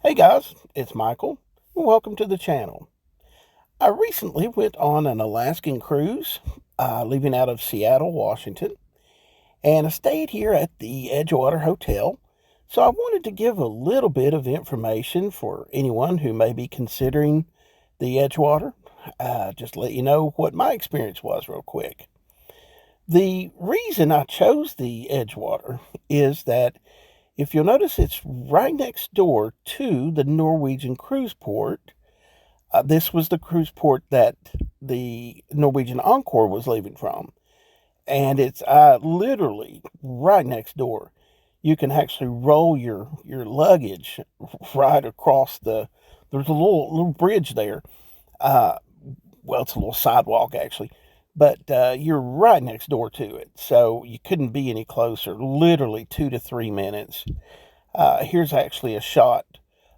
Hey guys, it's Michael. Welcome to the channel. I recently went on an Alaskan cruise, leaving out of Seattle, Washington, and I stayed here at the Edgewater Hotel. So I wanted to give a little bit of information for anyone who may be considering the Edgewater. Just to let you know what my experience was real quick. The reason I chose the Edgewater is that if you'll notice, it's right next door to the Norwegian cruise port. This was the cruise port that the Norwegian Encore was leaving from. And it's literally right next door. You can actually roll your luggage right across there's a little bridge there. Uh, well, it's a little sidewalk actually, but you're right next door to it. So you couldn't be any closer, literally 2 to 3 minutes. Here's actually a shot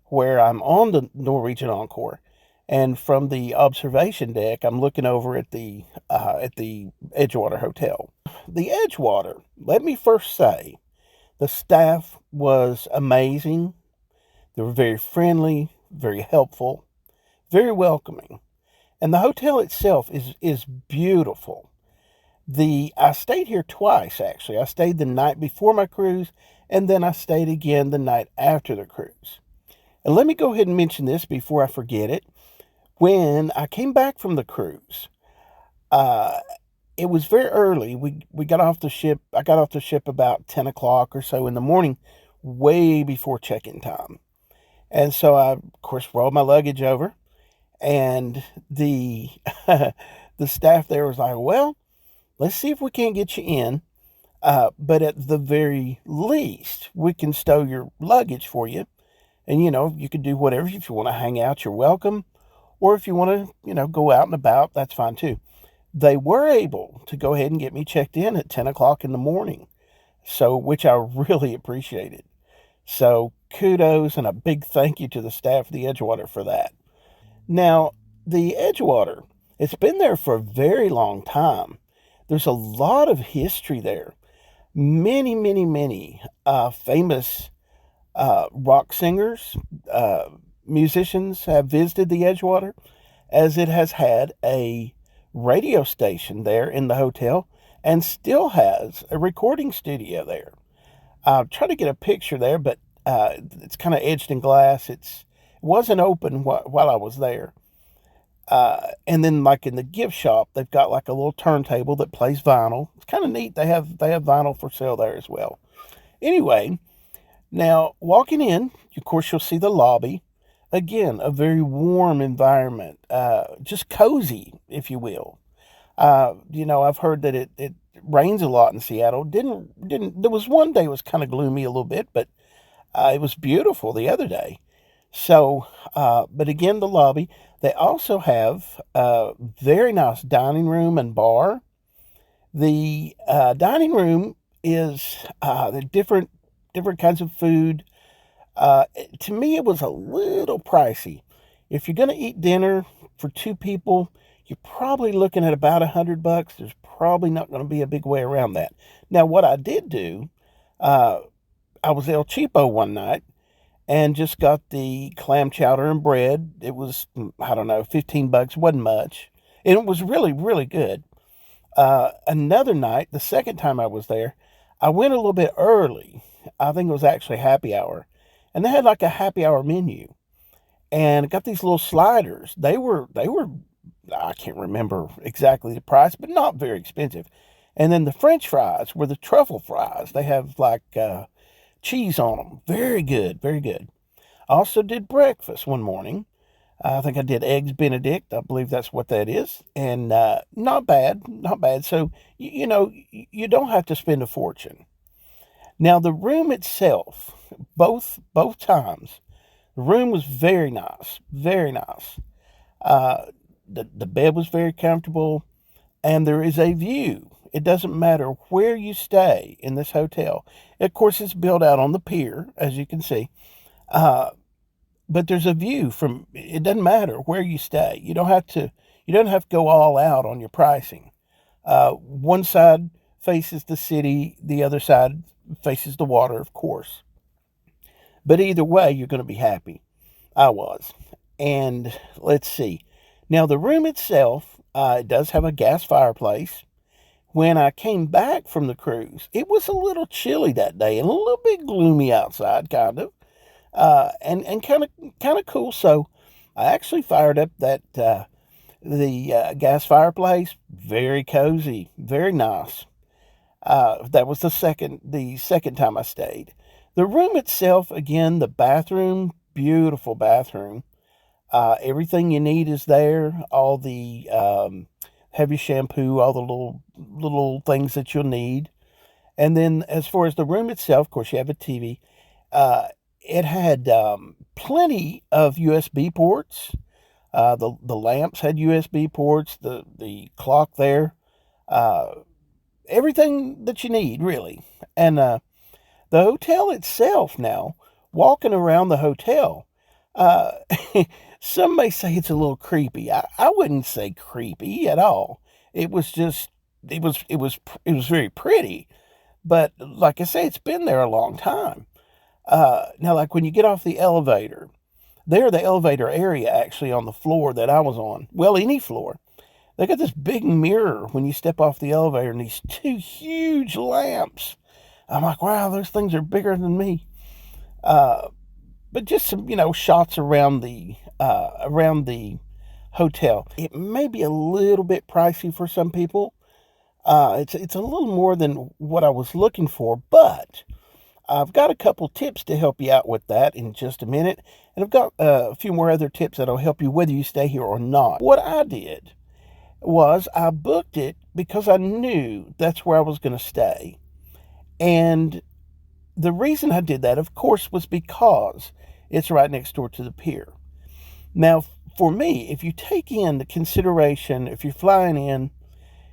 where I'm on the Norwegian Encore, and from the observation deck, I'm looking over at the Edgewater Hotel. The Edgewater, let me first say, the staff was amazing. They were very friendly, very helpful, very welcoming, and the hotel itself is beautiful. I stayed here twice actually. I stayed the night before my cruise, and then I stayed again the night after the cruise. And let me go ahead and mention this before I forget it. When I came back from the cruise, uh, it was very early. We got off the ship. I got off the ship about 10 o'clock or so in the morning, way before check-in time. And so I, of course, rolled my luggage over, and the the staff there was like, well, let's see if we can't get you in. But at the very least, we can stow your luggage for you. And, you can do whatever. If you want to hang out, you're welcome. Or if you want to, go out and about, that's fine too. They were able to go ahead and get me checked in at 10 o'clock in the morning. So, which I really appreciated. So kudos and a big thank you to the staff of the Edgewater for that. Now, the Edgewater, it's been there for a very long time. There's a lot of history there. Many, many, many famous rock singers, musicians have visited the Edgewater, as it has had a radio station there in the hotel and still has a recording studio there. I'll try to get a picture there, but it's kind of edged in glass. It wasn't open while I was there. And then, like in the gift shop, they've got like a little turntable that plays vinyl. It's kind of neat. They have vinyl for sale there as well. Anyway, now walking in, of course, you'll see the lobby. Again, a very warm environment, just cozy, if you will. I've heard that it rains a lot in Seattle. Didn't. There was one day it was kind of gloomy a little bit, but it was beautiful the other day. So, but again, the lobby. They also have a very nice dining room and bar. The dining room is the different kinds of food. To me, it was a little pricey. If you're going to eat dinner for two people, you're probably looking at about $100. There's probably not going to be a big way around that. Now, what I did do, I was El Cheapo one night and just got the clam chowder and bread. It was, I don't know, $15, wasn't much. And it was really, really good. Another night, the second time I was there, I went a little bit early. I think it was actually happy hour. And they had like a happy hour menu. And got these little sliders. They were, I can't remember exactly the price, but not very expensive. And then the French fries were the truffle fries. They have like cheese on them. Very good, very good. I also did breakfast one morning. I think I did eggs Benedict. I believe that's what that is. And not bad, not bad. So, you don't have to spend a fortune. Now, the room itself, both times, the room was very nice, very nice. The bed was very comfortable, and there is a view. It doesn't matter where you stay in this hotel. Of course, it's built out on the pier, as you can see. But there's a view from. It doesn't matter where you stay. You don't have to. You don't have to go all out on your pricing. One side faces the city, the other side faces the water, of course. But either way, you're going to be happy. I was. And let's see. Now, the room itself, it does have a gas fireplace. When I came back from the cruise, it was a little chilly that day and a little bit gloomy outside, kind of, and kind of cool. So I actually fired up the gas fireplace. Very cozy, very nice. That was the second time I stayed. The room itself, again, the bathroom, beautiful bathroom. Everything you need is there. All the heavy shampoo, all the little things that you'll need. And then as far as the room itself, of course, you have a TV. It had plenty of USB ports. The lamps had USB ports. The clock there. Everything that you need, really. And the hotel itself now, walking around the hotel, uh, some may say it's a little creepy. I wouldn't say creepy at all. It was just, it was very pretty. But like I say, it's been there a long time. Now, like when you get off the elevator, there, the elevator area actually on the floor that I was on, well, any floor, they got this big mirror when you step off the elevator and these two huge lamps. I'm like, wow, those things are bigger than me. Uh, but just some, shots around the hotel. It may be a little bit pricey for some people. It's a little more than what I was looking for, but I've got a couple tips to help you out with that in just a minute, and I've got a few more other tips that'll help you whether you stay here or not. What I did was I booked it because I knew that's where I was going to stay, and the reason I did that, of course, was because it's right next door to the pier. Now, for me, if you take into consideration, if you're flying in,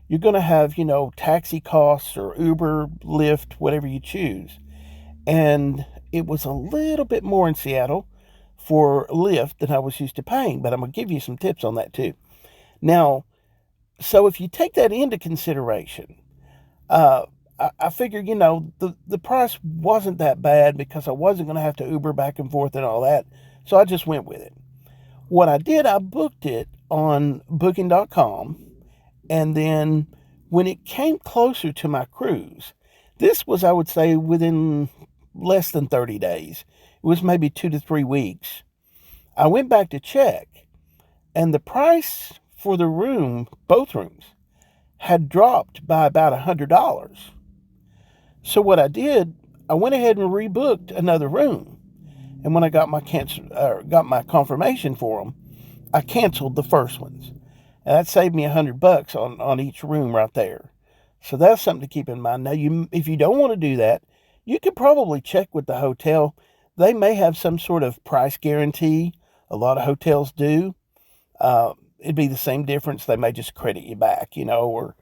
you're going to have, taxi costs or Uber, Lyft, whatever you choose. And it was a little bit more in Seattle for Lyft than I was used to paying, but I'm going to give you some tips on that too. Now, so if you take that into consideration, uh, I figured, the price wasn't that bad because I wasn't going to have to Uber back and forth and all that. So I just went with it. What I did, I booked it on booking.com. And then when it came closer to my cruise, this was, I would say, within less than 30 days. It was maybe 2 to 3 weeks. I went back to check, and the price for the room, both rooms, had dropped by about $100. So what I did, I went ahead and rebooked another room. And when I got my confirmation for them, I canceled the first ones. And that saved me $100 on each room right there. So that's something to keep in mind. Now, if you don't want to do that, you could probably check with the hotel. They may have some sort of price guarantee. A lot of hotels do. It'd be the same difference. They may just credit you back, or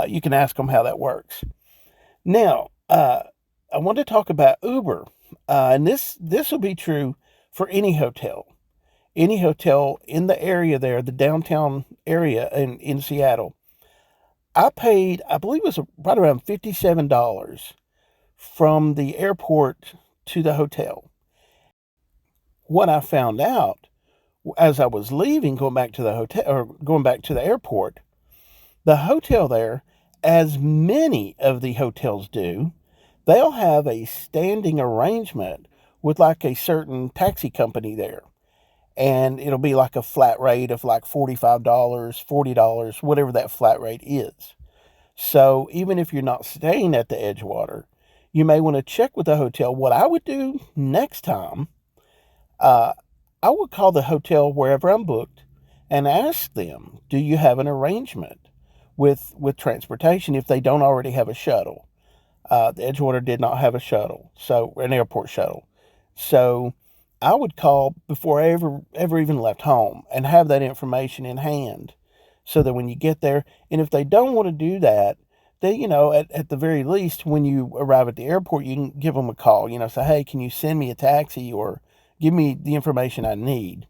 you can ask them how that works. Now, I want to talk about Uber, and this will be true for any hotel. Any hotel in the area there, the downtown area in Seattle. I paid, I believe it was right around $57 from the airport to the hotel. What I found out as I was leaving, going back to the hotel or going back to the airport, the hotel there, as many of the hotels do, they'll have a standing arrangement with like a certain taxi company there. And it'll be like a flat rate of like $45, $40, whatever that flat rate is. So even if you're not staying at the Edgewater, you may want to check with the hotel. What I would do next time, uh, I would call the hotel wherever I'm booked and ask them, do you have an arrangement with transportation if they don't already have a shuttle? The Edgewater did not have a shuttle, so an airport shuttle. So I would call before I ever even left home and have that information in hand so that when you get there, and if they don't want to do that, they, at the very least, when you arrive at the airport, you can give them a call, say, hey, can you send me a taxi or give me the information I need?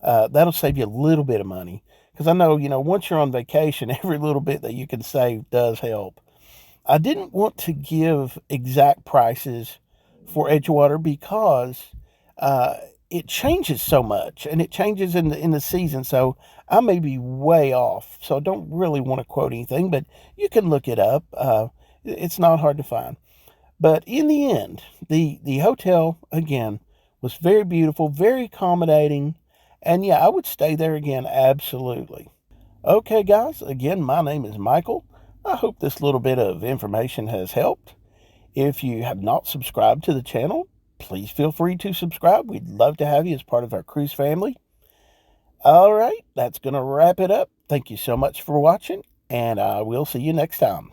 That'll save you a little bit of money. Because I know, once you're on vacation, every little bit that you can save does help. I didn't want to give exact prices for Edgewater because uh, it changes so much, and it changes in the season, so I may be way off, so I don't really want to quote anything, but you can look it up. It's not hard to find. But in the end, the hotel, again, was very beautiful, very accommodating, and yeah, I would stay there again, absolutely. Okay, guys, again, my name is Michael. I hope this little bit of information has helped. If you have not subscribed to the channel, please feel free to subscribe. We'd love to have you as part of our cruise family. All right, that's going to wrap it up. Thank you so much for watching, and I will see you next time.